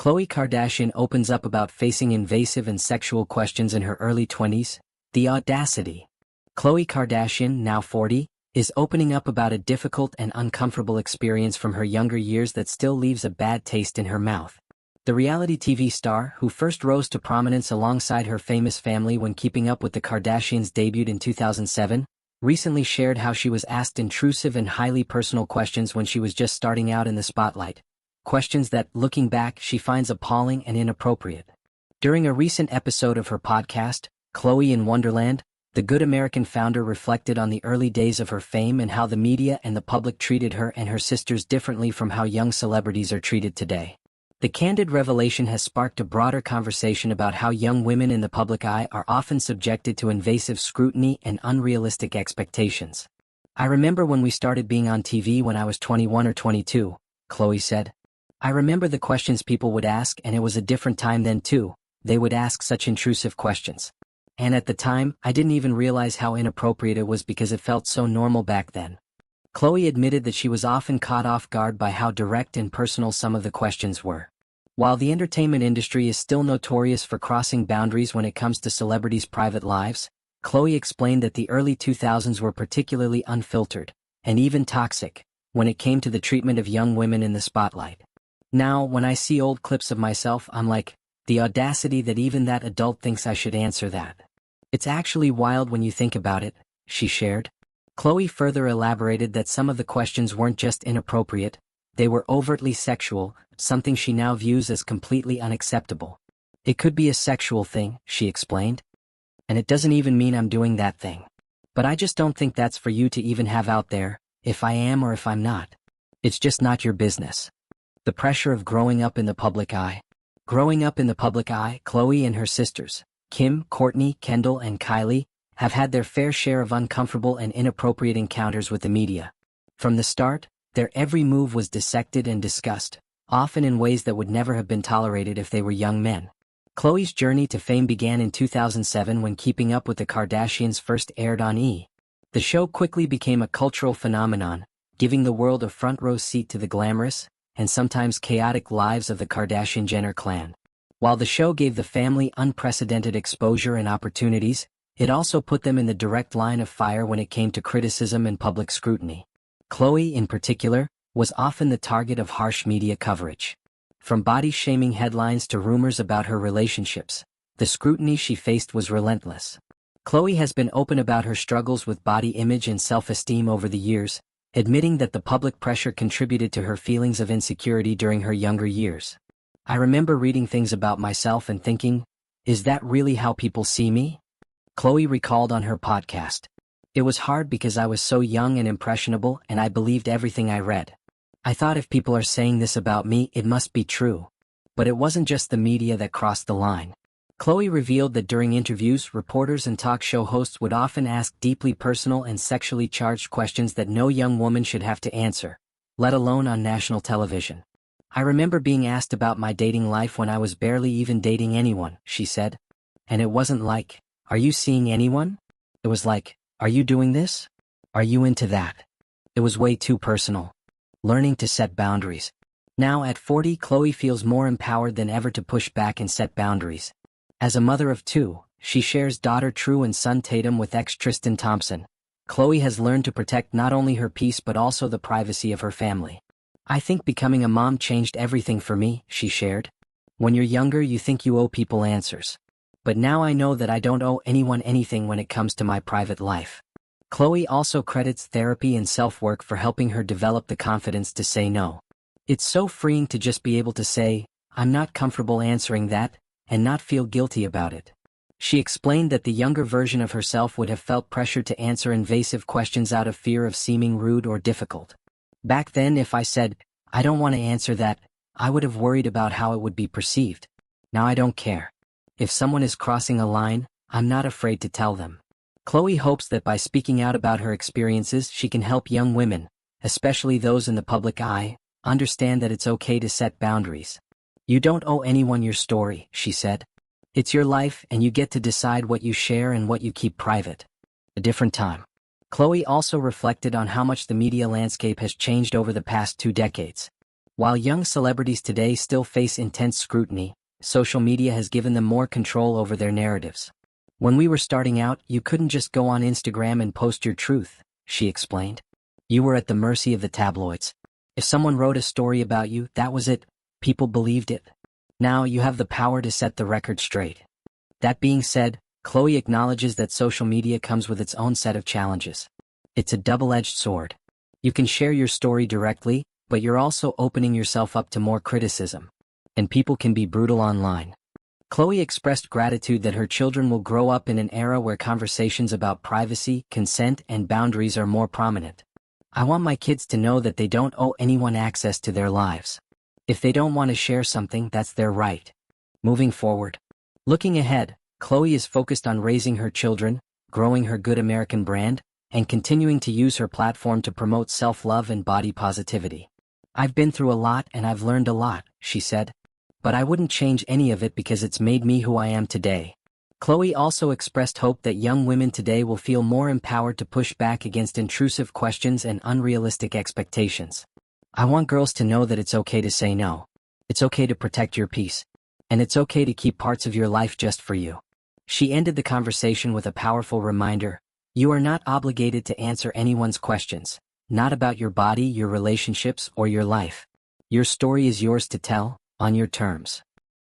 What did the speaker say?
Khloé Kardashian opens up about facing invasive and sexual questions in her early 20s. The audacity. Khloé Kardashian, now 40, is opening up about a difficult and uncomfortable experience from her younger years that still leaves a bad taste in her mouth. The reality TV star, who first rose to prominence alongside her famous family when Keeping Up with the Kardashians debuted in 2007, recently shared how she was asked intrusive and highly personal questions when she was just starting out in the spotlight. Questions that, looking back, she finds appalling and inappropriate. During a recent episode of her podcast, Khloé in Wonderland, the Good American founder reflected on the early days of her fame and how the media and the public treated her and her sisters differently from how young celebrities are treated today. The candid revelation has sparked a broader conversation about how young women in the public eye are often subjected to invasive scrutiny and unrealistic expectations. "I remember when we started being on TV when I was 21 or 22, Khloé said. "I remember the questions people would ask, and it was a different time then too. They would ask such intrusive questions. And at the time, I didn't even realize how inappropriate it was because it felt so normal back then." Khloé admitted that she was often caught off guard by how direct and personal some of the questions were. While the entertainment industry is still notorious for crossing boundaries when it comes to celebrities' private lives, Khloé explained that the early 2000s were particularly unfiltered, and even toxic, when it came to the treatment of young women in the spotlight. "Now, when I see old clips of myself, I'm like, the audacity that even that adult thinks I should answer that. It's actually wild when you think about it," she shared. Khloé further elaborated that some of the questions weren't just inappropriate, they were overtly sexual, something she now views as completely unacceptable. "It could be a sexual thing," she explained. "And it doesn't even mean I'm doing that thing. But I just don't think that's for you to even have out there, if I am or if I'm not. It's just not your business." The pressure of growing up in the public eye. Growing up in the public eye, Khloé and her sisters, Kim, Kourtney, Kendall, and Kylie, have had their fair share of uncomfortable and inappropriate encounters with the media. From the start, their every move was dissected and discussed, often in ways that would never have been tolerated if they were young men. Khloé's journey to fame began in 2007 when Keeping Up with the Kardashians first aired on E! The show quickly became a cultural phenomenon, giving the world a front-row seat to the glamorous, and sometimes chaotic lives of the Kardashian-Jenner clan. While the show gave the family unprecedented exposure and opportunities, it also put them in the direct line of fire when it came to criticism and public scrutiny. Khloé, in particular, was often the target of harsh media coverage. From body-shaming headlines to rumors about her relationships, the scrutiny she faced was relentless. Khloé has been open about her struggles with body image and self-esteem over the years, admitting that the public pressure contributed to her feelings of insecurity during her younger years. "I remember reading things about myself and thinking, is that really how people see me?" Khloé recalled on her podcast. "It was hard because I was so young and impressionable and I believed everything I read. I thought if people are saying this about me, it must be true. But it wasn't just the media that crossed the line." Khloé revealed that during interviews, reporters and talk show hosts would often ask deeply personal and sexually charged questions that no young woman should have to answer, let alone on national television. "I remember being asked about my dating life when I was barely even dating anyone," she said. "And it wasn't like, 'Are you seeing anyone?' It was like, 'Are you doing this? Are you into that?' It was way too personal." Learning to set boundaries. Now at 40, Khloé feels more empowered than ever to push back and set boundaries. As a mother of two, she shares daughter True and son Tatum with ex Tristan Thompson. Khloé has learned to protect not only her peace but also the privacy of her family. "I think becoming a mom changed everything for me," she shared. "When you're younger, you think you owe people answers. But now I know that I don't owe anyone anything when it comes to my private life." Khloé also credits therapy and self-work for helping her develop the confidence to say no. "It's so freeing to just be able to say, 'I'm not comfortable answering that,' and not feel guilty about it." She explained that the younger version of herself would have felt pressured to answer invasive questions out of fear of seeming rude or difficult. "Back then, if I said, 'I don't want to answer that,' I would have worried about how it would be perceived. Now I don't care. If someone is crossing a line, I'm not afraid to tell them." Khloé hopes that by speaking out about her experiences she can help young women, especially those in the public eye, understand that it's okay to set boundaries. "You don't owe anyone your story," she said. "It's your life and you get to decide what you share and what you keep private." A different time. Khloé also reflected on how much the media landscape has changed over the past 2 decades. While young celebrities today still face intense scrutiny, social media has given them more control over their narratives. When we were starting out, you couldn't just go on Instagram and post your truth, she explained. You were at the mercy of the tabloids. If someone wrote a story about you, that was it. People believed it. Now you have the power to set the record straight. That being said, Khloé acknowledges that social media comes with its own set of challenges. It's a double-edged sword. You can share your story directly, but you're also opening yourself up to more criticism. And people can be brutal online. Khloé expressed gratitude that her children will grow up in an era where conversations about privacy, consent, and boundaries are more prominent. I want my kids to know that they don't owe anyone access to their lives. If they don't want to share something, that's their right. Moving forward. Looking ahead, Khloé is focused on raising her children, growing her Good American brand, and continuing to use her platform to promote self-love and body positivity. I've been through a lot and I've learned a lot, she said. But I wouldn't change any of it because it's made me who I am today. Khloé also expressed hope that young women today will feel more empowered to push back against intrusive questions and unrealistic expectations. I want girls to know that it's okay to say no. It's okay to protect your peace. And it's okay to keep parts of your life just for you. She ended the conversation with a powerful reminder. You are not obligated to answer anyone's questions. Not about your body, your relationships, or your life. Your story is yours to tell, on your terms.